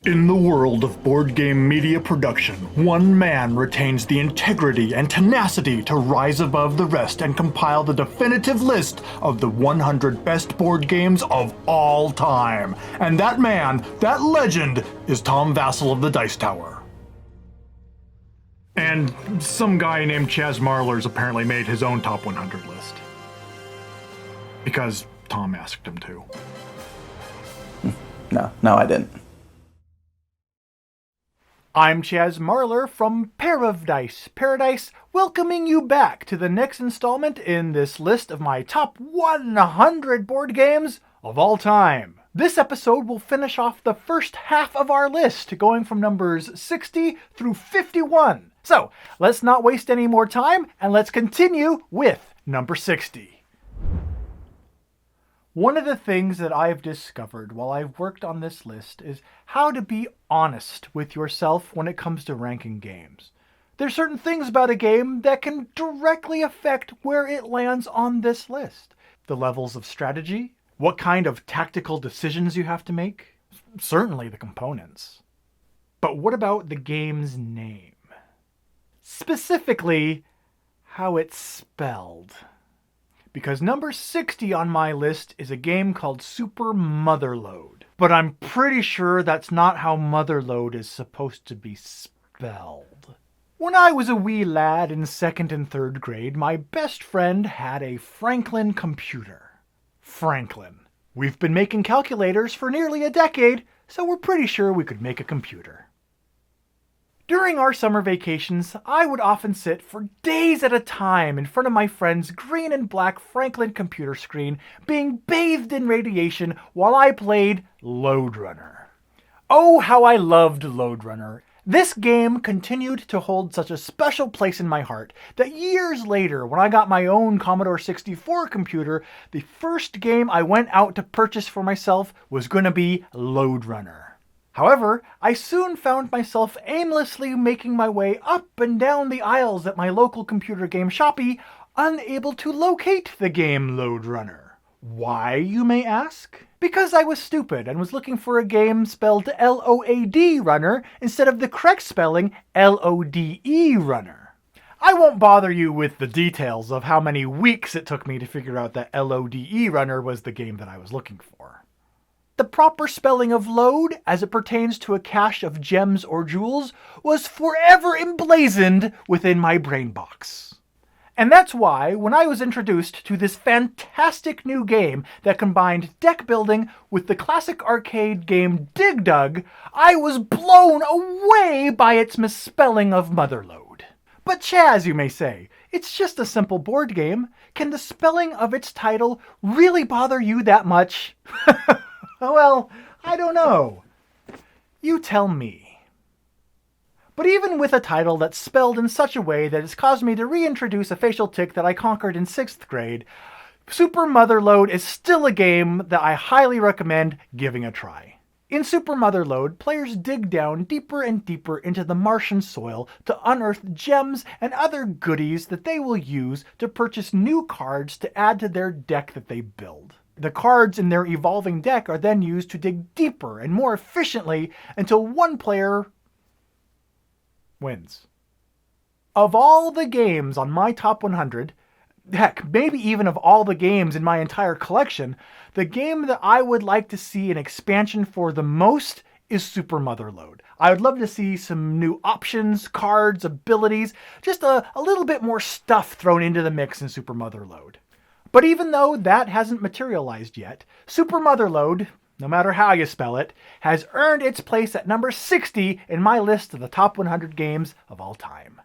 In the world of board game media production, one man retains the integrity and tenacity to rise above the rest and compile the definitive list of the 100 best board games of all time. And that man, that legend, is Tom Vassell of the Dice Tower. And some guy named Chaz Marler's apparently made his own top 100 list. Because Tom asked him to. No, I didn't. I'm Chaz Marler from Pair of Dice Paradise, welcoming you back to the next installment in this list of my top 100 board games of all time. This episode will finish off the first half of our list, going from numbers 60 through 51. So, let's not waste any more time, and let's continue with number 60. One of the things that I've discovered while I've worked on this list is how to be honest with yourself when it comes to ranking games. There's certain things about a game that can directly affect where it lands on this list. The levels of strategy, what kind of tactical decisions you have to make, certainly the components. But what about the game's name? Specifically, how it's spelled. Because number 60 on my list is a game called Super Motherload. But I'm pretty sure that's not how Motherload is supposed to be spelled. When I was a wee lad in 2nd and 3rd grade, my best friend had a Franklin computer. Franklin. We've been making calculators for nearly a decade, so we're pretty sure we could make a computer. During our summer vacations, I would often sit for days at a time in front of my friend's green and black Franklin computer screen, being bathed in radiation while I played Lode Runner. Oh, how I loved Lode Runner. This game continued to hold such a special place in my heart that years later, when I got my own Commodore 64 computer, the first game I went out to purchase for myself was going to be Lode Runner. However, I soon found myself aimlessly making my way up and down the aisles at my local computer game shoppy, unable to locate the game Lode Runner. Why, you may ask? Because I was stupid and was looking for a game spelled L-O-A-D Runner instead of the correct spelling L-O-D-E Runner. I won't bother you with the details of how many weeks it took me to figure out that L-O-D-E Runner was the game that I was looking for. The proper spelling of load, as it pertains to a cache of gems or jewels, was forever emblazoned within my brain box. And that's why, when I was introduced to this fantastic new game that combined deck building with the classic arcade game Dig Dug, I was blown away by its misspelling of Motherload. But Chaz, you may say, it's just a simple board game. Can the spelling of its title really bother you that much? Well, I don't know. You tell me. But even with a title that's spelled in such a way that it's caused me to reintroduce a facial tic that I conquered in 6th grade, Super Motherload is still a game that I highly recommend giving a try. In Super Motherload, players dig down deeper and deeper into the Martian soil to unearth gems and other goodies that they will use to purchase new cards to add to their deck that they build. The cards in their evolving deck are then used to dig deeper and more efficiently until one player wins. Of all the games on my top 100, heck, maybe even of all the games in my entire collection, the game that I would like to see an expansion for the most is Super Motherload. I would love to see some new options, cards, abilities, just a little bit more stuff thrown into the mix in Super Motherload. But even though that hasn't materialized yet, Super Motherload, no matter how you spell it, has earned its place at number 60 in my list of the top 100 games of all time.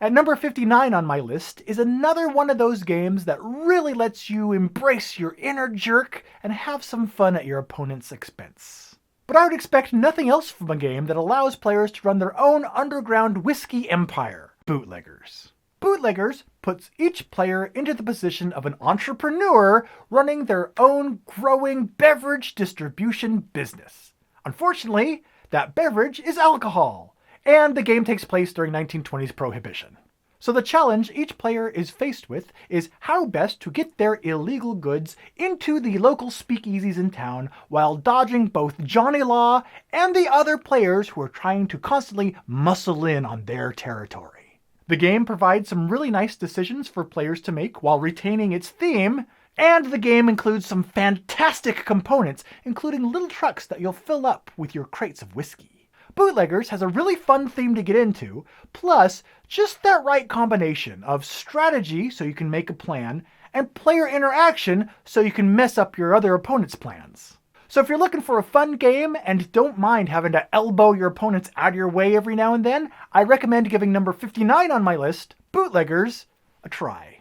At number 59 on my list is another one of those games that really lets you embrace your inner jerk and have some fun at your opponent's expense. But I would expect nothing else from a game that allows players to run their own underground whiskey empire, Bootleggers. Bootleggers puts each player into the position of an entrepreneur running their own growing beverage distribution business. Unfortunately, that beverage is alcohol, and the game takes place during 1920s Prohibition. So the challenge each player is faced with is how best to get their illegal goods into the local speakeasies in town while dodging both Johnny Law and the other players who are trying to constantly muscle in on their territory. The game provides some really nice decisions for players to make while retaining its theme, and the game includes some fantastic components, including little trucks that you'll fill up with your crates of whiskey. Bootleggers has a really fun theme to get into, plus just that right combination of strategy so you can make a plan, and player interaction so you can mess up your other opponent's plans. So if you're looking for a fun game and don't mind having to elbow your opponents out of your way every now and then, I recommend giving number 59 on my list, Bootleggers, a try.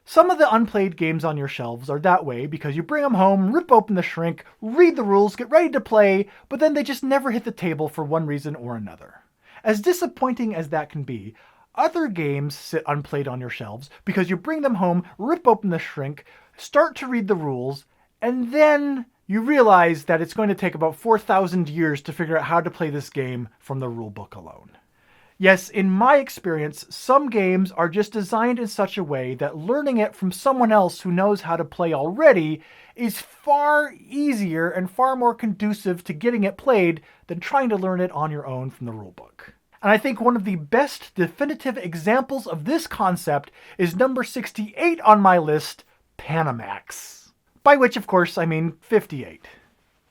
Some of the unplayed games on your shelves are that way because you bring them home, rip open the shrink, read the rules, get ready to play, but then they just never hit the table for one reason or another. As disappointing as that can be, other games sit unplayed on your shelves because you bring them home, rip open the shrink, start to read the rules, and then you realize that it's going to take about 4,000 years to figure out how to play this game from the rulebook alone. Yes, in my experience, some games are just designed in such a way that learning it from someone else who knows how to play already is far easier and far more conducive to getting it played than trying to learn it on your own from the rulebook. And I think one of the best definitive examples of this concept is number 68 on my list, Panamax. By which, of course, I mean 58.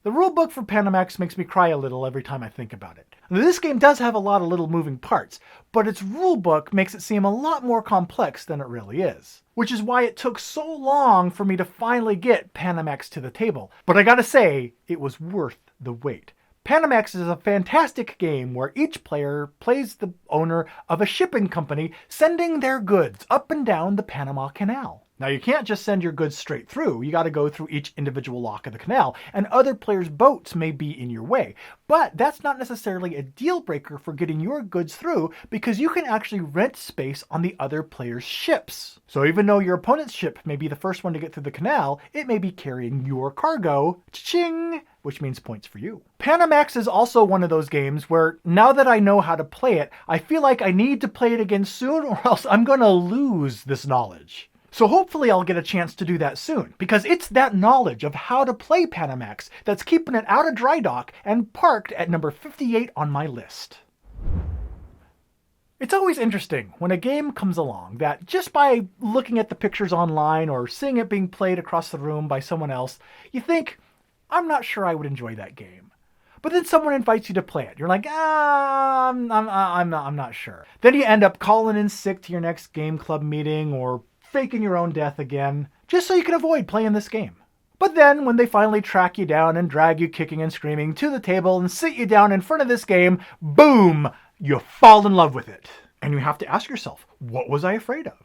The rulebook for Panamax makes me cry a little every time I think about it. This game does have a lot of little moving parts, but its rulebook makes it seem a lot more complex than it really is. Which is why it took so long for me to finally get Panamax to the table. But I gotta say, it was worth the wait. Panamax is a fantastic game where each player plays the owner of a shipping company sending their goods up and down the Panama Canal. Now you can't just send your goods straight through, you gotta go through each individual lock of the canal, and other players' boats may be in your way. But that's not necessarily a deal breaker for getting your goods through, because you can actually rent space on the other player's ships. So even though your opponent's ship may be the first one to get through the canal, it may be carrying your cargo, cha-ching, which means points for you. Panamax is also one of those games where, now that I know how to play it, I feel like I need to play it again soon or else I'm gonna lose this knowledge. So hopefully I'll get a chance to do that soon, because it's that knowledge of how to play Panamax that's keeping it out of dry dock and parked at number 58 on my list. It's always interesting when a game comes along that just by looking at the pictures online or seeing it being played across the room by someone else, you think, I'm not sure I would enjoy that game. But then someone invites you to play it. You're like, I'm not sure. Then you end up calling in sick to your next game club meeting or faking your own death again, just so you can avoid playing this game. But then, when they finally track you down and drag you kicking and screaming to the table and sit you down in front of this game, boom! You fall in love with it. And you have to ask yourself, what was I afraid of?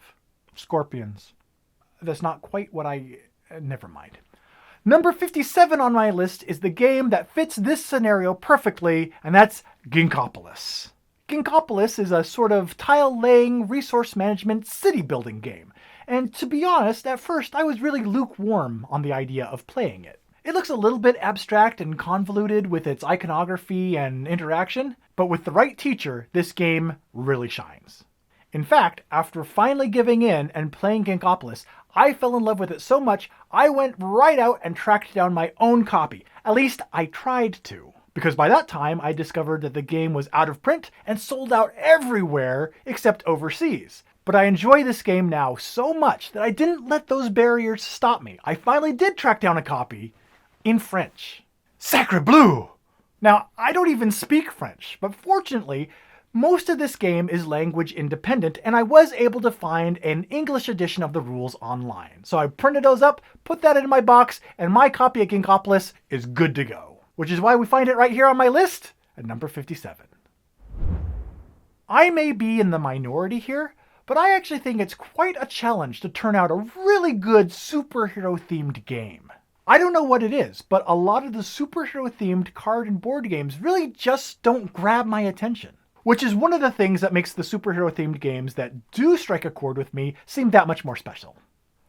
Scorpions. That's not quite what never mind. Number 57 on my list is the game that fits this scenario perfectly, and that's Ginkgopolis. Ginkgopolis is a sort of tile-laying, resource management, city-building game. And to be honest, at first I was really lukewarm on the idea of playing it. It looks a little bit abstract and convoluted with its iconography and interaction, but with the right teacher, this game really shines. In fact, after finally giving in and playing Ginkgopolis, I fell in love with it so much I went right out and tracked down my own copy. At least I tried to. Because by that time I discovered that the game was out of print and sold out everywhere except overseas. But I enjoy this game now so much that I didn't let those barriers stop me. I finally did track down a copy in French. Sacre bleu! Now, I don't even speak French, but fortunately, most of this game is language independent, and I was able to find an English edition of the rules online. So I printed those up, put that in my box, and my copy of Ginkgopolis is good to go. Which is why we find it right here on my list at number 57. I may be in the minority here, but I actually think it's quite a challenge to turn out a really good superhero-themed game. I don't know what it is, but a lot of the superhero-themed card and board games really just don't grab my attention. Which is one of the things that makes the superhero-themed games that do strike a chord with me seem that much more special.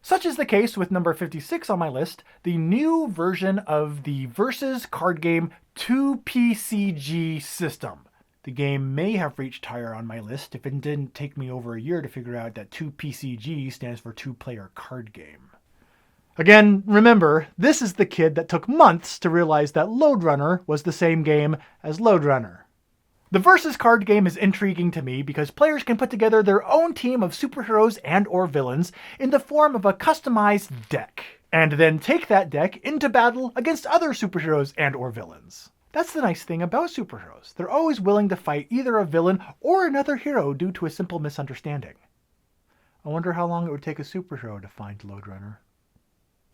Such is the case with number 56 on my list, the new version of the Versus card game 2PCG system. The game may have reached higher on my list if it didn't take me over a year to figure out that 2PCG stands for two-player card game. Again, remember, this is the kid that took months to realize that Lode Runner was the same game as Lode Runner. The Versus card game is intriguing to me because players can put together their own team of superheroes and or villains in the form of a customized deck, and then take that deck into battle against other superheroes and or villains. That's the nice thing about superheroes. They're always willing to fight either a villain or another hero due to a simple misunderstanding. I wonder how long it would take a superhero to find Lode Runner.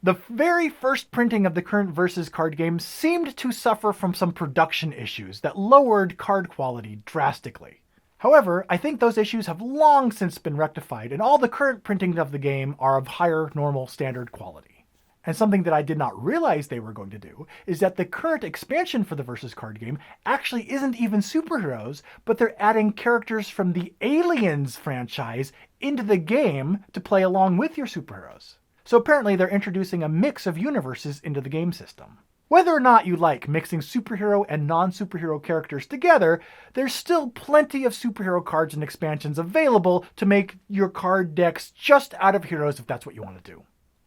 The very first printing of the current Versus card game seemed to suffer from some production issues that lowered card quality drastically. However, I think those issues have long since been rectified, and all the current printings of the game are of higher normal standard quality. And something that I did not realize they were going to do is that the current expansion for the Versus card game actually isn't even superheroes, but they're adding characters from the Aliens franchise into the game to play along with your superheroes. So apparently they're introducing a mix of universes into the game system. Whether or not you like mixing superhero and non-superhero characters together, there's still plenty of superhero cards and expansions available to make your card decks just out of heroes if that's what you want to do.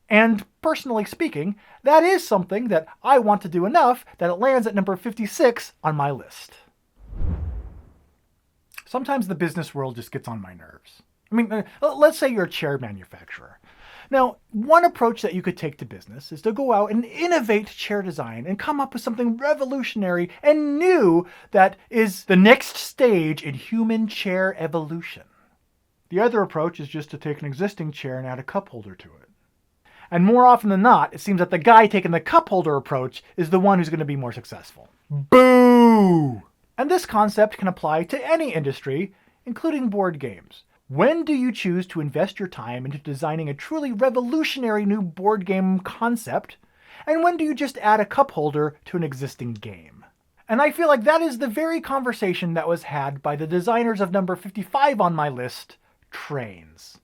And personally speaking, that is something that I want to do enough that it lands at number 56 on my list. Sometimes the business world just gets on my nerves. I mean, let's say you're a chair manufacturer. Now, one approach that you could take to business is to go out and innovate chair design and come up with something revolutionary and new that is the next stage in human chair evolution. The other approach is just to take an existing chair and add a cup holder to it. And more often than not, it seems that the guy taking the cup holder approach is the one who's going to be more successful. Boo! And this concept can apply to any industry, including board games. When do you choose to invest your time into designing a truly revolutionary new board game concept? And when do you just add a cup holder to an existing game? And I feel like that is the very conversation that was had by the designers of number 55 on my list, Trains.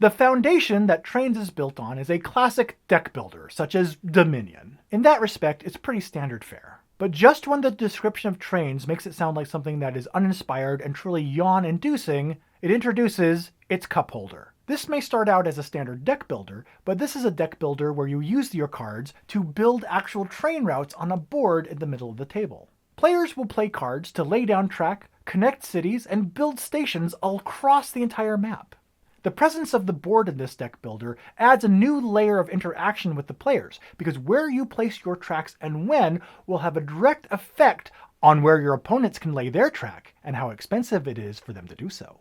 The foundation that Trains is built on is a classic deck builder, such as Dominion. In that respect, it's pretty standard fare. But just when the description of Trains makes it sound like something that is uninspired and truly yawn-inducing, it introduces its cup holder. This may start out as a standard deck builder, but this is a deck builder where you use your cards to build actual train routes on a board in the middle of the table. Players will play cards to lay down track, connect cities, and build stations all across the entire map. The presence of the board in this deck builder adds a new layer of interaction with the players, because where you place your tracks and when will have a direct effect on where your opponents can lay their track and how expensive it is for them to do so.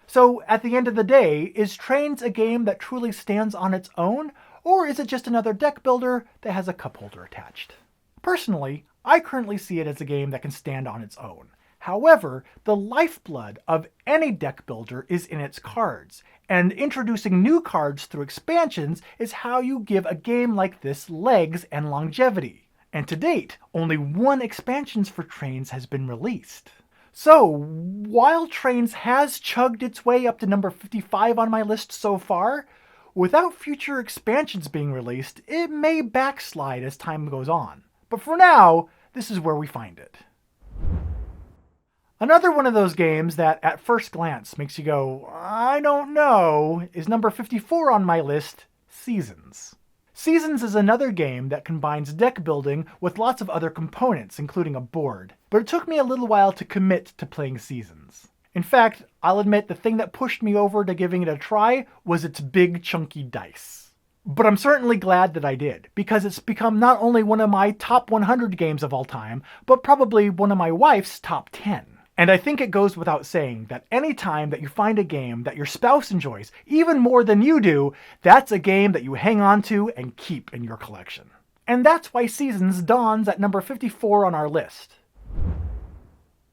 So, at the end of the day, is Trains a game that truly stands on its own, or is it just another deck builder that has a cup holder attached? Personally, I currently see it as a game that can stand on its own. However, the lifeblood of any deck builder is in its cards, and introducing new cards through expansions is how you give a game like this legs and longevity. And to date, only one expansion for Trains has been released. So, while Trains has chugged its way up to number 55 on my list so far, without future expansions being released, it may backslide as time goes on. But for now, this is where we find it. Another one of those games that at first glance makes you go, I don't know, is number 54 on my list, Seasons. Seasons is another game that combines deck building with lots of other components, including a board. But it took me a little while to commit to playing Seasons. In fact, I'll admit the thing that pushed me over to giving it a try was its big chunky dice. But I'm certainly glad that I did, because it's become not only one of my top 100 games of all time, but probably one of my wife's top 10. And I think it goes without saying that any time that you find a game that your spouse enjoys even more than you do, that's a game that you hang on to and keep in your collection. And that's why Seasons dawns at number 54 on our list.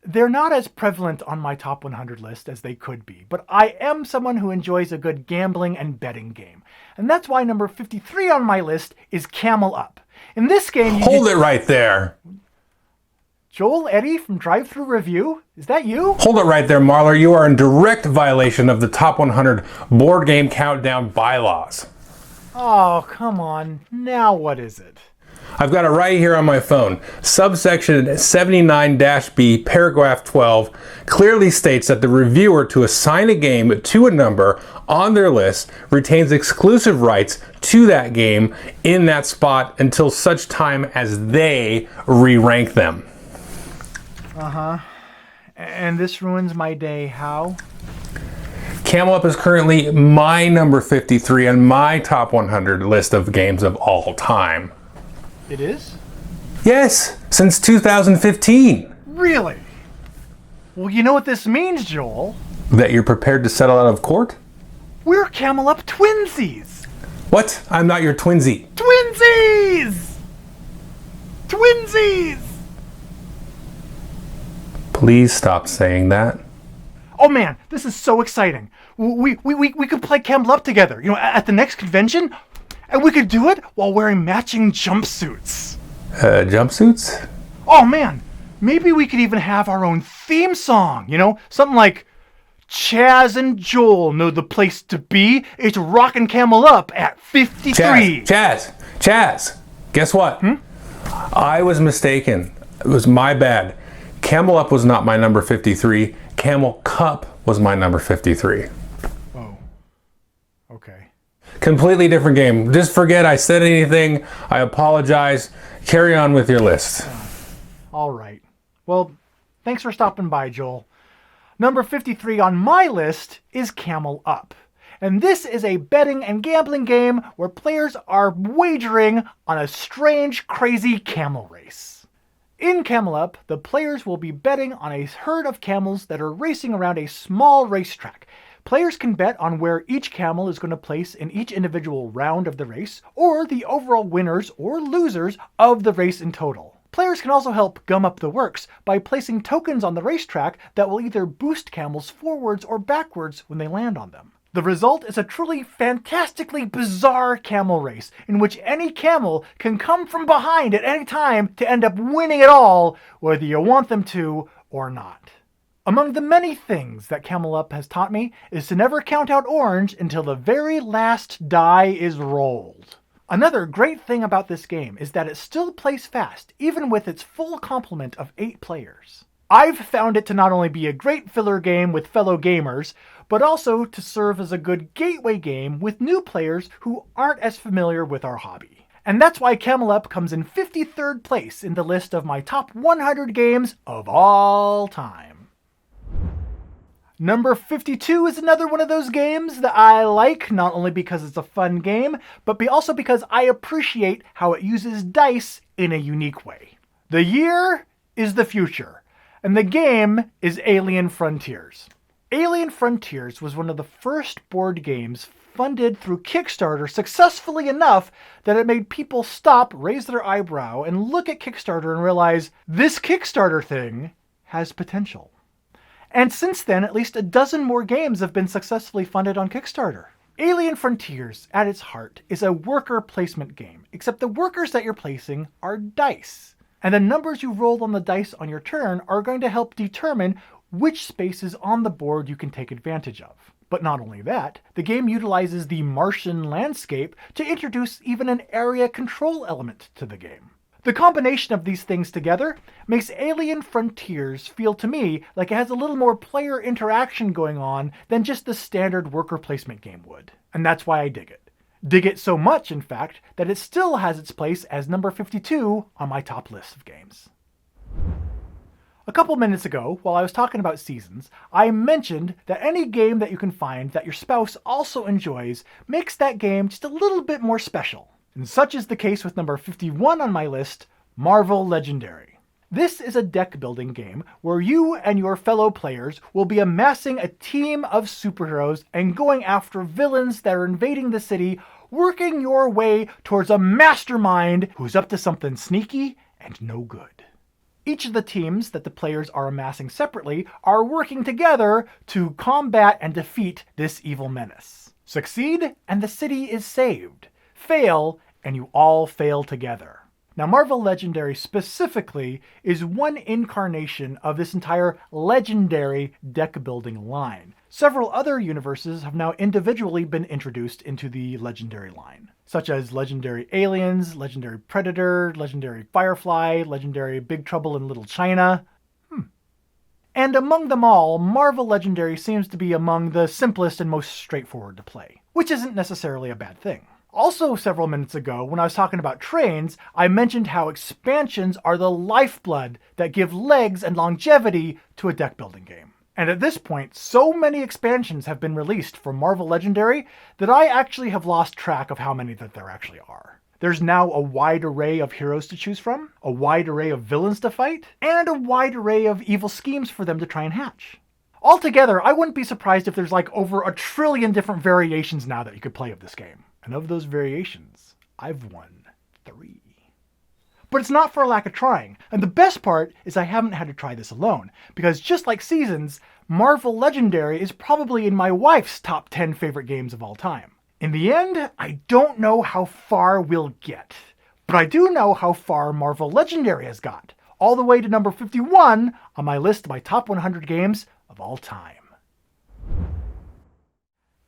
They're not as prevalent on my top 100 list as they could be, but I am someone who enjoys a good gambling and betting game. And that's why number 53 on my list is Camel Up. In this game, Hold it right there. Joel Eddy from Drive Thru Review? Is that you? Hold it right there, Marler. You are in direct violation of the top 100 board game countdown bylaws. Oh, come on. Now what is it? I've got it right here on my phone. Subsection 79-B, paragraph 12, clearly states that the reviewer to assign a game to a number on their list retains exclusive rights to that game in that spot until such time as they re-rank them. And this ruins my day, how? Camel Up is currently my number 53 on my top 100 list of games of all time. It is? Yes, since 2015. Really? Well, you know what this means, Joel? That you're prepared to settle out of court? We're Camel Up twinsies! What? I'm not your twinsy. Twinsies! Twinsies! Please stop saying that. Oh man, this is so exciting. We could play Camel Up together, at the next convention. And we could do it while wearing matching jumpsuits. Jumpsuits? Oh man, maybe we could even have our own theme song, something like Chaz and Joel know the place to be. It's Rockin' Camel Up at 53. Chaz, guess what? I was mistaken. It was my bad. Camel Up was not my number 53. Camel Cup was my number 53. Oh, okay. Completely different game. Just forget I said anything. I apologize. Carry on with your list. All right. Well, thanks for stopping by, Joel. Number 53 on my list is Camel Up. And this is a betting and gambling game where players are wagering on a strange, crazy camel race. In Camel Up, the players will be betting on a herd of camels that are racing around a small racetrack. Players can bet on where each camel is going to place in each individual round of the race, or the overall winners or losers of the race in total. Players can also help gum up the works by placing tokens on the racetrack that will either boost camels forwards or backwards when they land on them. The result is a truly fantastically bizarre camel race, in which any camel can come from behind at any time to end up winning it all, whether you want them to or not. Among the many things that Camel Up has taught me is to never count out orange until the very last die is rolled. Another great thing about this game is that it still plays fast, even with its full complement of 8 players. I've found it to not only be a great filler game with fellow gamers, but also to serve as a good gateway game with new players who aren't as familiar with our hobby. And that's why Camel Up comes in 53rd place in the list of my top 100 games of all time. Number 52 is another one of those games that I like, not only because it's a fun game, but also because I appreciate how it uses dice in a unique way. The year is the future, and the game is Alien Frontiers. Alien Frontiers was one of the first board games funded through Kickstarter successfully enough that it made people stop, raise their eyebrow, and look at Kickstarter and realize this Kickstarter thing has potential. And since then, at least a dozen more games have been successfully funded on Kickstarter. Alien Frontiers, at its heart, is a worker placement game, except the workers that you're placing are dice. And the numbers you roll on the dice on your turn are going to help determine which spaces on the board you can take advantage of. But not only that, the game utilizes the Martian landscape to introduce even an area control element to the game. The combination of these things together makes Alien Frontiers feel to me like it has a little more player interaction going on than just the standard worker placement game would. And that's why I dig it. Dig it so much, in fact, that it still has its place as number 52 on my top list of games. A couple minutes ago, while I was talking about seasons, I mentioned that any game that you can find that your spouse also enjoys makes that game just a little bit more special. And such is the case with number 51 on my list, Marvel Legendary. This is a deck building game where you and your fellow players will be amassing a team of superheroes and going after villains that are invading the city, working your way towards a mastermind who's up to something sneaky and no good. Each of the teams that the players are amassing separately are working together to combat and defeat this evil menace. Succeed, and the city is saved. Fail, and you all fail together. Now, Marvel Legendary specifically is one incarnation of this entire legendary deck-building line. Several other universes have now individually been introduced into the Legendary line. such as Legendary Aliens, Legendary Predator, Legendary Firefly, Legendary Big Trouble in Little China. And among them all, Marvel Legendary seems to be among the simplest and most straightforward to play, which isn't necessarily a bad thing. Also, several minutes ago, when I was talking about trains, I mentioned how expansions are the lifeblood that give legs and longevity to a deck building game. And at this point, so many expansions have been released for Marvel Legendary that I actually have lost track of how many that there actually are. There's now a wide array of heroes to choose from, a wide array of villains to fight, and a wide array of evil schemes for them to try and hatch. Altogether, I wouldn't be surprised if there's like over 1 trillion different variations now that you could play of this game. And of those variations, I've won 3. But it's not for a lack of trying. And the best part is I haven't had to try this alone, because just like Seasons, Marvel Legendary is probably in my wife's top 10 favorite games of all time. In the end, I don't know how far we'll get, but I do know how far Marvel Legendary has got, all the way to number 51 on my list of my top 100 games of all time.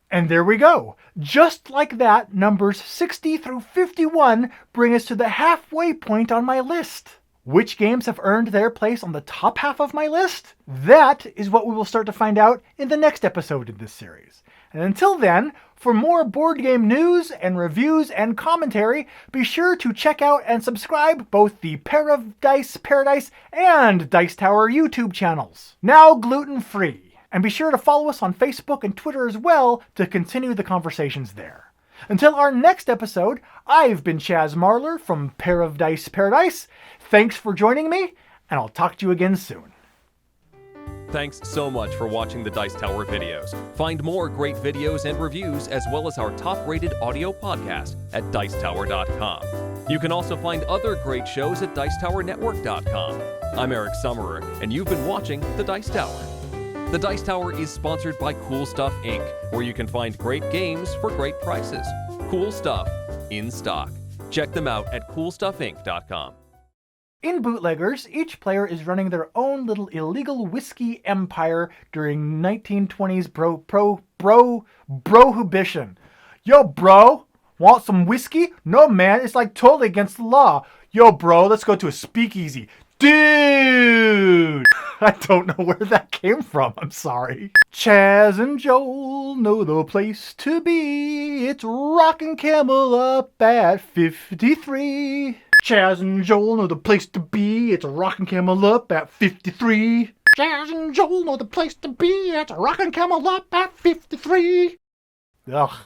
And there we go. Just like that, numbers 60 through 51 bring us to the halfway point on my list. Which games have earned their place on the top half of my list? That is what we will start to find out in the next episode in this series. And until then, for more board game news and reviews and commentary, be sure to check out and subscribe both the Pair of Dice Paradise and Dice Tower YouTube channels, now gluten-free. And be sure to follow us on Facebook and Twitter as well to continue the conversations there. Until our next episode, I've been Chaz Marler from Pair of Dice Paradise. Thanks for joining me, and I'll talk to you again soon. Thanks so much for watching the Dice Tower videos. Find more great videos and reviews as well as our top-rated audio podcast at Dicetower.com. You can also find other great shows at DicetowerNetwork.com. I'm Eric Summerer, and you've been watching The Dice Tower. The Dice Tower is sponsored by Cool Stuff Inc., where you can find great games for great prices. Cool Stuff, in stock. Check them out at CoolStuffInc.com. In Bootleggers, each player is running their own little illegal whiskey empire during 1920s prohibition. Yo, bro, want some whiskey? No, man, it's like totally against the law. Yo, bro, let's go to a speakeasy. Dude! I don't know where that came from, I'm sorry. Chaz and Joel know the place to be. It's Rockin' Camel up at 53. Chaz and Joel know the place to be. It's Rockin' Camel up at 53. Chaz and Joel know the place to be. It's Rockin' Camel up at 53. Ugh.